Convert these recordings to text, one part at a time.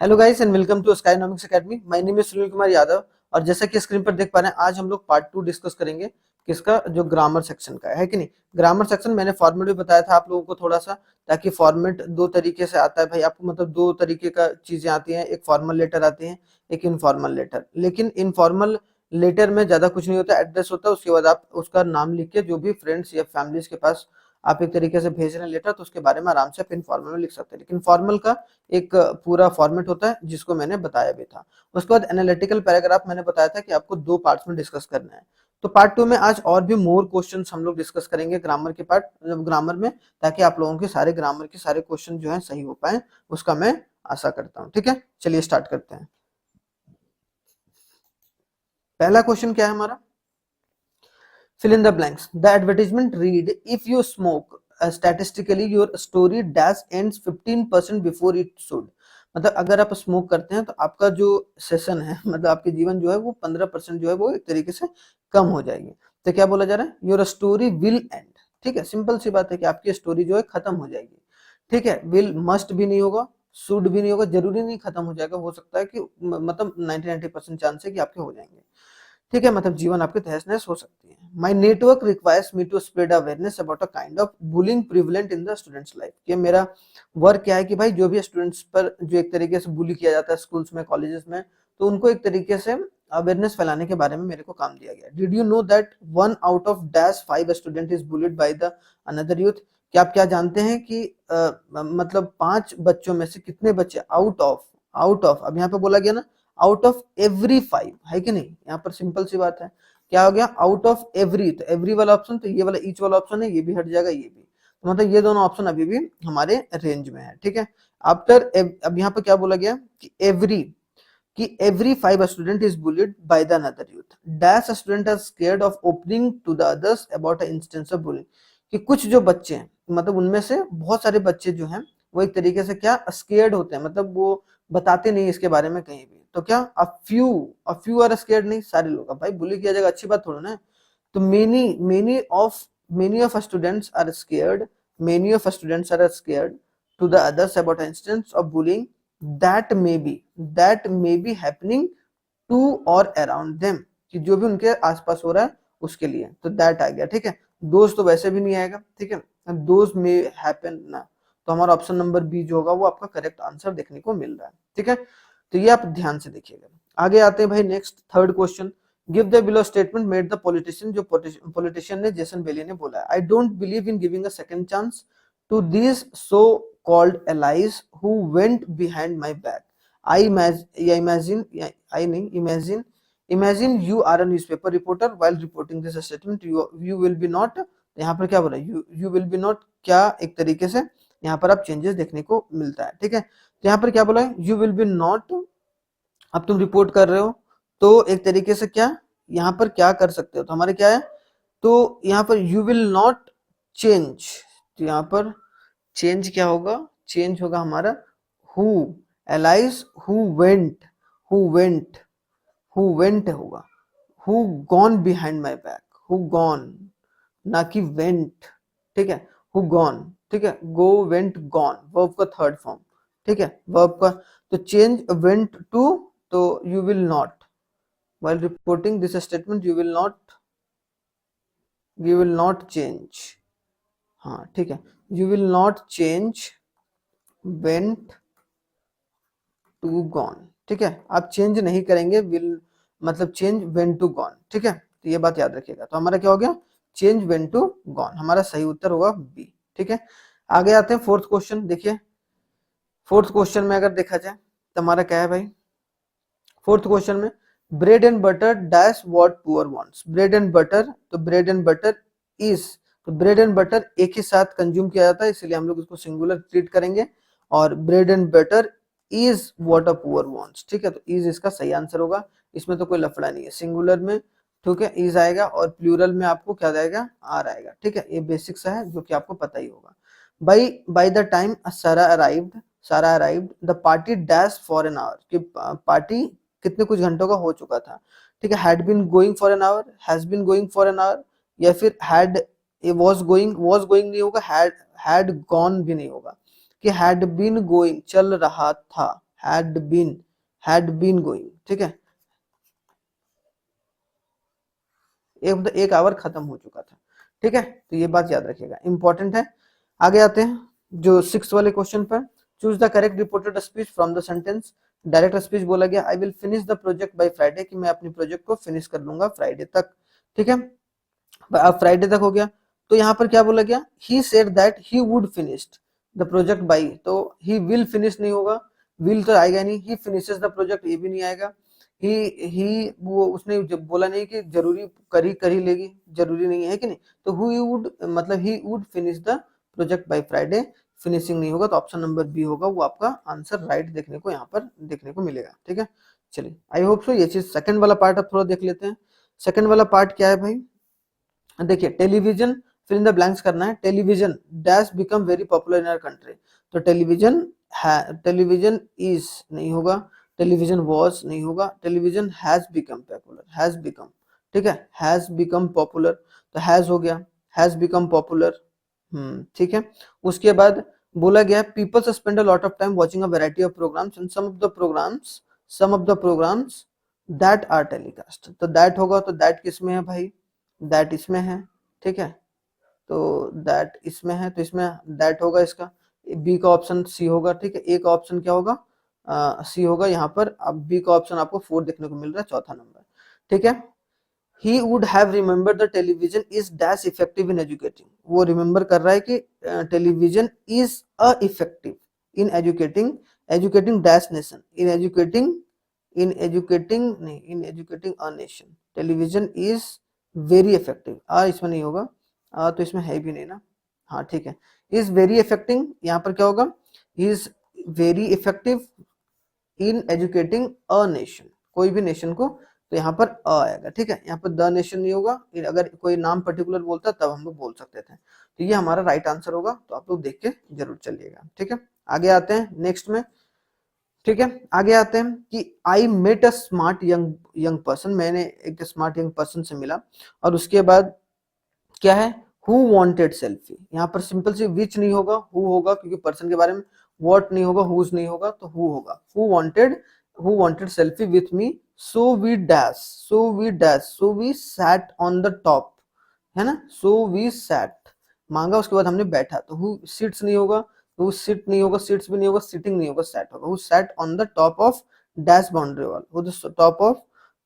Hello guys and welcome to Skynomics academy. My name is Sunil Kumar Yadav और जैसा कि screen पर देख पा रहे हैं, आज हम लोग पार्ट 2 डिस्कस करेंगे। किसका? जो ग्रामर सेक्शन का है कि नहीं। ग्रामर सेक्शन मैंने फॉर्मेट भी बताया था आप लोगों को थोड़ा सा, ताकि फॉर्मेट दो तरीके से आता है भाई आपको, मतलब दो तरीके का चीजें आती हैं, एक फॉर्मल लेटर आती है, एक इनफॉर्मल लेटर। लेकिन इनफॉर्मल लेटर में ज्यादा कुछ नहीं होता, एड्रेस होता है, उसके बाद आप उसका नाम लिख के जो भी फ्रेंड्स या फैमिलीज के पास आप एक तरीके से भेज रहे हैं लेटर, तो उसके बारे में आराम से आप इनफॉर्मल में लिख सकते हैं। लेकिन फॉर्मल का एक पूरा फॉर्मेट होता है जिसको मैंने बताया भी था। उसके बाद एनालिटिकल पैराग्राफ मैंने बताया था कि आपको दो पार्ट्स में डिस्कस करना है। तो पार्ट 2 में आज और भी मोर क्वेश्चंस हम लोग डिस्कस करेंगे ग्रामर के पार्ट, ग्रामर में, ताकि आप लोगों के सारे ग्रामर के सारे क्वेश्चन जो है सही हो पाए, उसका मैं आशा करता हूँ। ठीक है, चलिए स्टार्ट करते हैं। पहला क्वेश्चन क्या है हमारा? fill in the blanks. The advertisement read, if you smoke, statistically your story dash ends 15% before it should. मतलब अगर आप स्मोक करते हैं तो आपका जो सेशन है, मतलब आपके जीवन जो है वो 15% जो है वो एक तरीके से कम हो जाएगी। तो क्या बोला जा रहा है? Your story will and. ठीक है, सिंपल सी बात है कि आपकी स्टोरी जो है खत्म हो जाएगी। ठीक है, विल मस्ट भी नहीं होगा, शुड भी नहीं होगा, जरूरी नहीं खत्म हो जाएगा, हो सकता है कि मतलब 90% चांस है कि आपके हो जाएंगे। ठीक है, मतलब जीवन आपके तहस नहस हो सकती है। My network requires me to spread awareness about a kind of bullying prevalent in the students life. कि मेरा वर्क क्या है कि भाई जो भी स्टूडेंट्स पर जो एक तरीके से बुली किया जाता है स्कूल्स में, कॉलेजेस में, तो उनको एक तरीके से अवेयरनेस फैलाने के बारे में मेरे को काम दिया गया। Did you know that 1 out of 5 student is bullied by the another youth? क्या आप क्या जानते हैं कि मतलब 5 बच्चों में से कितने बच्चे आउट ऑफ अब यहाँ पे बोला गया ना, आउट ऑफ एवरी 5, है कि नहीं। यहाँ पर सिंपल सी बात है, क्या हो गया? आउट ऑफ एवरी, तो एवरी वाला ऑप्शन, तो ये वाला ईच वाला ऑप्शन है, ये भी हट जाएगा, ये भी। तो मतलब ये दोनों ऑप्शन अभी भी हमारे रेंज में है। ठीक है, आफ्टर, अब यहाँ पर क्या बोला गया कि every 5 student is bullied by the another youth. Dash student are scared of opening to the others about a instance of bullying. कि कुछ जो बच्चे हैं, मतलब उनमें से बहुत सारे बच्चे जो हैं वो एक तरीके से क्या स्केयर्ड होते हैं, मतलब वो बताते नहीं इसके बारे में कहीं भी। तो क्या अ फ्यू आर स्केयर्ड? नहीं, सारे लोग। अब भाई बुली किया जाएगा, अच्छी बात थोड़ा ना है। तो many of students are scared, many of students are scared to the others about instance of bullying that may be happening to और अराउंड देम। कि जो भी उनके आसपास हो रहा है उसके लिए, तो दैट आ गया। ठीक है, दोस्त तो वैसे भी नहीं आएगा। ठीक है, दोस्त में हैपन ना, तो हमारा ऑप्शन नंबर बी जो होगा वो आपका करेक्ट आंसर देखने को मिल रहा है। ठीक है, तो ये आप ध्यान से देखिएगा। आगे आते हैं भाई, next third question. Give the below statement made the politician. जो पॉलिटिशियन ने, जेसन बेली ने बोला है, I don't believe in giving a second chance to this so called allies who went behind my back. Imagine you are a newspaper reporter while reporting this statement, you will be not। यहाँ पर क्या बोला? you will be not, क्या एक तरीके से यहाँ पर आप चेंजेस देखने को मिलता है। ठीक है, तो यहाँ पर क्या बोला है? you will be not। अब तुम रिपोर्ट कर रहे हो तो एक तरीके से क्या यहाँ पर क्या कर सकते हो, तो हमारे क्या है, तो यहाँ पर यू विल नॉट चेंज। तो यहाँ पर चेंज क्या होगा? चेंज होगा हमारा हु, एलाइज हु वेंट होगा, who gone behind my back, who gone, ना कि वेंट। ठीक है, हु गॉन। ठीक है, गो वेंट गॉन, वर्ब का थर्ड फॉर्म। ठीक है, वर्ब का। तो चेंज वेंट टू, तो you will not, while reporting this statement you will not change। हाँ ठीक है, you will not change went to gone। ठीक है, आप चेंज नहीं करेंगे, will मतलब चेंज went to gone। ठीक है, तो ये बात याद रखिएगा। तो हमारा क्या हो गया? चेंज went to gone, हमारा सही उत्तर होगा बी। ठीक है, आगे आते हैं फोर्थ क्वेश्चन। देखिए फोर्थ क्वेश्चन में अगर देखा जाए तो हमारा क्या है भाई? फोर्थ क्वेश्चन में bread and butter dash what poor wants. Bread and butter, तो ब्रेड एंड बटर इज, तो ब्रेड एंड बटर एक ही साथ कंज्यूम किया जाता है, इसलिए हम लोग इसको सिंगुलर ट्रीट करेंगे। और bread and butter is what a poor wants. ठीक है, तो इज इसका सही आंसर होगा, इसमें तो कोई लफड़ा नहीं है। सिंगुलर में ठीक है इज आएगा, और प्लूरल में आपको क्या जाएगा? आर आएगा। ठीक है, ये बेसिक सा है जो कि आपको पता ही होगा। By the time Sara arrived the party dash for an hour. कि पार्टी कितने कुछ घंटों का हो चुका था। ठीक है, had been going for an hour, has been going for an hour, या फिर हैड, वॉज गोइंग नहीं होगा, हैड गॉन भी नहीं होगा। कि हैड बीन गोइंग, चल रहा था। हैड बीन गोइंग, ठीक है, एक आवर खत्म हो चुका था, ठीक है, तो ये बात याद रखिएगा, इंपॉर्टेंट है। आगे आते हैं जो 6 वाले क्वेश्चन पर। Choose the correct reported speech from the sentence. Direct speech बोला गया I will finish the project by Friday, कि मैं अपनी प्रोजेक्ट को फिनिश कर लूंगा फ्राइडे तक, ठीक है, अब फ्राइडे तक हो गया। तो यहाँ पर क्या बोला गया, he said that he would finish the project by, तो ही विल फिनिश नहीं होगा, विल तो आएगा नहीं, ही फिनिशेस द प्रोजेक्ट ये भी नहीं आएगा, ही वो उसने जब बोला नहीं कि जरूरी कर ही लेगी, जरूरी नहीं है कि नहीं, तो हु वुड मतलब he would finish the project by Friday, finishing नहीं होगा, तो ऑप्शन नंबर बी होगा वो आपका आंसर राइट देखने को यहाँ पर देखने को मिलेगा, ठीक है। चलिए आई होप सो ये चीज, सेकंड वाला पार्ट अब थोड़ा देख लेते हैं। सेकंड वाला पार्ट क्या है भाई, देखिए television, fill in the blanks करना है, television dash become very popular in our country, तो टेलीविजन है, टेलीविजन इज नहीं होगा, टेलीविजन वॉज नहीं होगा, television has become popular, has become, ठीक है, हैज बिकम पॉपुलर, तो हैज हो गया, हैज बिकम पॉपुलर, ठीक है। उसके बाद बोला गया people spend a lot of time watching a variety of programmes and some of the programmes that are telecast, तो दैट होगा, तो दैट किस में है भाई, दैट इसमें है, ठीक है, तो दैट इसमें है, तो इसमें दैट होगा, इसका बी का ऑप्शन सी होगा, ठीक है, ए का ऑप्शन क्या होगा, सी होगा यहाँ पर। अब बी का ऑप्शन आपको 4 देखने को मिल रहा है, चौथा नंबर, ठीक है। He would have remember the television is dash effective in educating, वो रिमेम्बर कर रहा है कि television is a effective in educating, educating dash nation, in educating a nation, television is very effective, इसमें नहीं होगा, तो इसमें है भी नहीं ना, हाँ ठीक है, इज वेरी इफेक्टिंग, यहाँ पर क्या होगा, is very effective in educating a nation, कोई भी नेशन को, तो यहाँ पर अ आएगा, ठीक है, यहाँ पर द नेशन नहीं होगा, अगर कोई नाम पर्टिकुलर बोलता तब हम लोग बोल सकते थे, तो ये हमारा राइट आंसर होगा, तो आप लोग देख के जरूर चलिएगा, ठीक है। आगे आते हैं नेक्स्ट में, ठीक है, आगे आते हैं कि I met a smart young person, मैंने एक स्मार्ट यंग पर्सन से मिला, और उसके बाद क्या है, हु वांटेड सेल्फी, यहाँ पर सिंपल सी विच नहीं होगा, हु होगा, क्योंकि पर्सन के बारे में, व्हाट नहीं होगा, हुज नहीं होगा, तो हु होगा, who wanted selfie with me, so we sat on the top, है ना, सो वी सैट, मांगा उसके बाद हमने बैठा, तो हु सिट्स नहीं होगा, हु सिट नहीं होगा, सिट्स भी नहीं होगा, सिटिंग नहीं होगा, सैट होगा, who set on the top of dash boundary wall,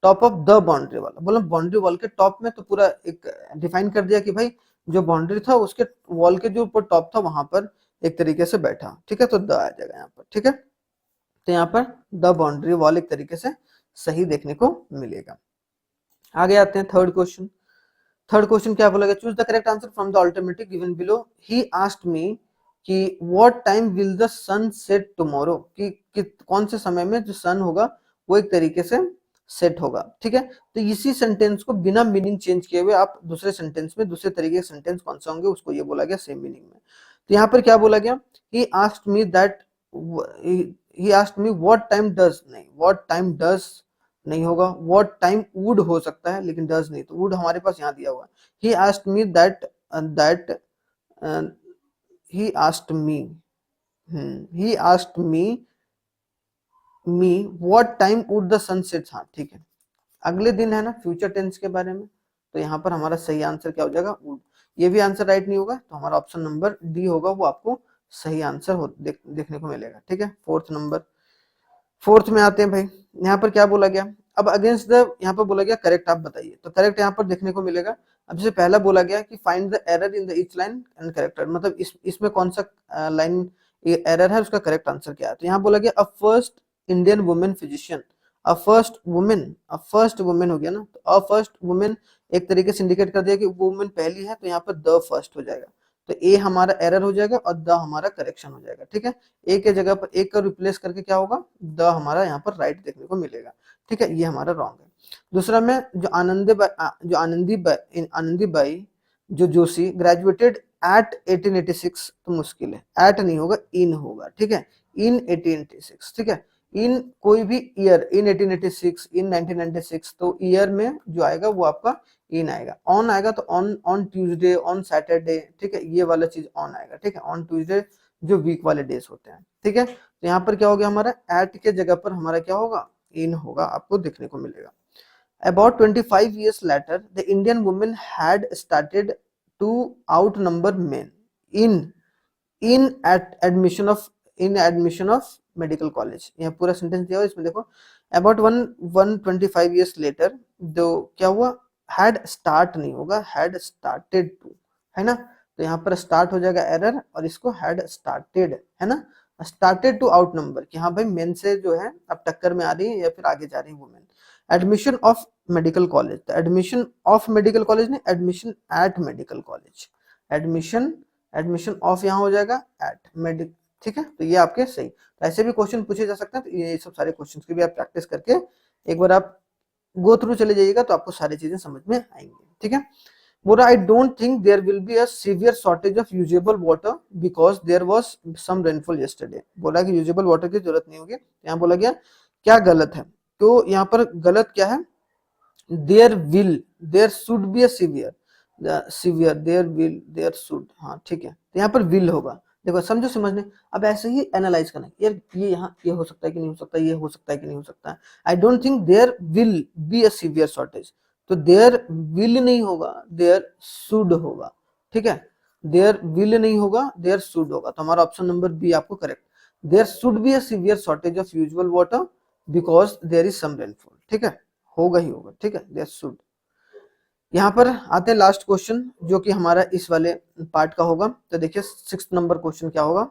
top of the boundary wall, बोला बाउंड्री वॉल के टॉप में, तो पूरा एक डिफाइन कर दिया कि भाई जो बाउंड्री था उसके वॉल के जो ऊपर टॉप था वहां पर एक तरीके से बैठा, ठीक है, तो द आ जाएगा यहाँ पर, ठीक है, तो यहाँ पर द बाउंड्री वॉल एक तरीके से सही देखने को मिलेगा। आगे आते हैं थर्ड क्वेश्चन क्या बोला गया, choose the correct answer from the alternative given below, he asked me कि what time will the sun set tomorrow, कि कौन से समय में जो सन होगा वो एक तरीके से सेट होगा, ठीक है, तो इसी सेंटेंस को बिना मीनिंग चेंज किए हुए आप दूसरे सेंटेंस में, दूसरे तरीके के सेंटेंस कौन से होंगे उसको ये बोला गया सेम मीनिंग में, तो यहाँ पर क्या बोला गया, ही asked me that, he asked me what time does, नहीं व्हाट टाइम डज नहीं होगा, व्हाट टाइम वुड हो सकता है लेकिन डज नहीं, तो वुड हमारे पास यहाँ दिया हुआ है, ही asked me that he asked me he asked me what time would the sun set, हाँ ठीक है, अगले दिन है ना, फ्यूचर टेंस के बारे में, तो यहाँ पर हमारा सही आंसर क्या हो जाएगा, वुड, ये भी आंसर राइट नहीं होगा, तो हमारा ऑप्शन नंबर डी होगा, वो आपको सही आंसर देखने को मिलेगा, ठीक है। फोर्थ में आते हैं भाई, यहाँ पर क्या बोला गया, अब अगेंस्ट द, यहाँ पर बोला गया करेक्ट आप बताइए, तो करेक्ट यहाँ पर देखने को मिलेगा, अब जैसे पहला बोला गया कि find the error in the each line and character, मतलब इसमें कौन सा लाइन एरर है, उसका करेक्ट आंसर क्या है, तो यहाँ बोला गया a first Indian women physician, a first women हो गया ना, तो अ फर्स्ट वुमेन एक तरीके से इंडिकेट कर दिया कि वुमेन पहली है, तो यहाँ पर द फर्स्ट हो जाएगा, तो ए हमारा एरर हो जाएगा और द हमारा करेक्शन हो जाएगा, ठीक है, ए के जगह पर एक का रिप्लेस करके क्या होगा, द हमारा यहाँ पर राइट देखने को मिलेगा, ठीक है, ये हमारा रॉन्ग है। दूसरा में जो आनंदी बाई जो जोशी ग्रेजुएटेड एट 1886, तो मुश्किल है, एट नहीं होगा, इन होगा, ठीक है, इन 1886, ठीक है, इन कोई भी ईयर, इन 1886, इन 1996, तो ईयर में जो आएगा वो आपका इन आएगा, ऑन आएगा, तो ऑन ट्यूसडे, ऑन सैटरडे, ठीक है, ये वाला चीज ऑन आएगा, ठीक है, ऑन ट्यूसडे जो वीक वाले डेज होते हैं, ठीक है, तो यहाँ पर क्या हो गया हमारा, एट के जगह पर हमारा क्या होगा, इन होगा, आपको देखने को मिलेगा। About 25 years later, the Indian women had started to outnumber men in admission of medical college। यहाँ पूरा सेंटेंस दिया हुआ है, इसमें देखो about 125 years later, जो क्या हुआ, had start नहीं होगा, had started to, है ना। तो यहाँ पर स्टार्ट हो जाएगा एरर, और इसको had started, है ना, स्टार्टेड टू आउट नंबर, कि हाँ भाई मेन से जो है अब टक्कर में आ रही है या फिर आगे जा रही है women. Admission of medical college, तो एडमिशन ऑफ मेडिकल कॉलेज नहीं, admission eight medical college, admission of यहाँ हो जाएगा एट मेडिकल, ठीक है। तो ये आपके सही, तो ऐसे भी क्वेश्चन पूछे जा सकते हैं। तो ये सब सारे क्वेश्चंस की भी आप प्रैक्टिस करके एक बार आप गो थ्रू चले जाइएगा, तो आपको सारी चीजें समझ में आएंगी, ठीक है। बोला I don't think there will be a severe shortage of usable water because there was some rainfall yesterday. बोला कि यूजेबल वाटर की जरूरत नहीं होगी, यहाँ बोला गया क्या गलत है, तो यहाँ पर गलत क्या है, there should be a severe there should, हाँ ठीक है, तो यहाँ पर विल होगा। देखो समझो समझने, अब ऐसे ही एनालाइज करना यार, ये यहाँ ये हो सकता है कि नहीं हो सकता, ये हो सकता है कि नहीं हो सकता है। I don't think there will be a severe shortage, तो देयर विल नहीं होगा, देयर शुड होगा, ठीक है। देयर विल नहीं होगा, देयर शुड होगा, तो हमारा ऑप्शन नंबर बी आपको correct, there should be a severe shortage of usual water because there is some rainfall, ठीक है, होगा ही होगा, ठीक है, देयर शुड। यहाँ पर आते हैं लास्ट क्वेश्चन, जो कि हमारा इस वाले पार्ट का होगा। तो देखिए 6th नंबर क्वेश्चन क्या होगा,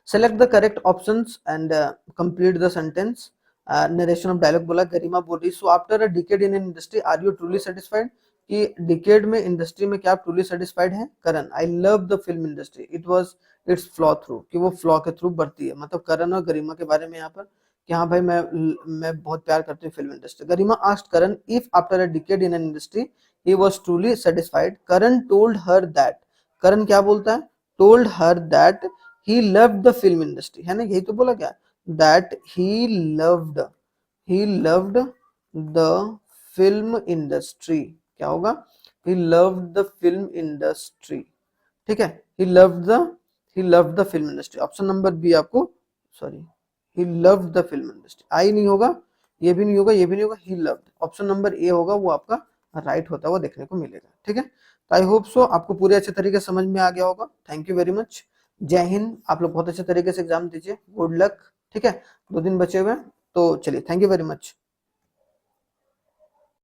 select the correct options and complete the sentence. Narration of dialogue बोला, गरिमा बोल रही, so after a decade in industry are you truly satisfied, कि डिकेड में इंडस्ट्री में क्या आप ट्रूली सेटिस्फाइड हैं। Karan, I love the film industry, it was it's flow through, कि वो फ्लॉ के थ्रू बढ़ती है, मतलब करण और गरिमा के बारे में यहाँ पर कि हाँ भाई मैं बहुत प्यार करती हूँ film industry. Garima asked Karan if after a decade in an industry he was truly satisfied, Karan told her that, Karan क्या बोलता है, told her that he loved the film industry, है ना, यही तो बोला क्या, that he loved the film industry, क्या होगा, he loved the film industry, ठीक है, he loved the film industry, option number B आपको, sorry, he loved the film industry, आई नहीं होगा, ये भी नहीं होगा, ये भी नहीं होगा, he loved, option number A होगा, वो आपका राइट होता हुआ देखने को मिलेगा, ठीक है। तो आई होप सो आपको पूरे अच्छे तरीके से समझ में आ गया होगा। थैंक यू वेरी मच, जय हिंद, आप लोग बहुत अच्छे तरीके से एग्जाम दीजिए, गुड लक, ठीक है, 2 दिन बचे हुए हैं, तो चलिए, थैंक यू वेरी मच।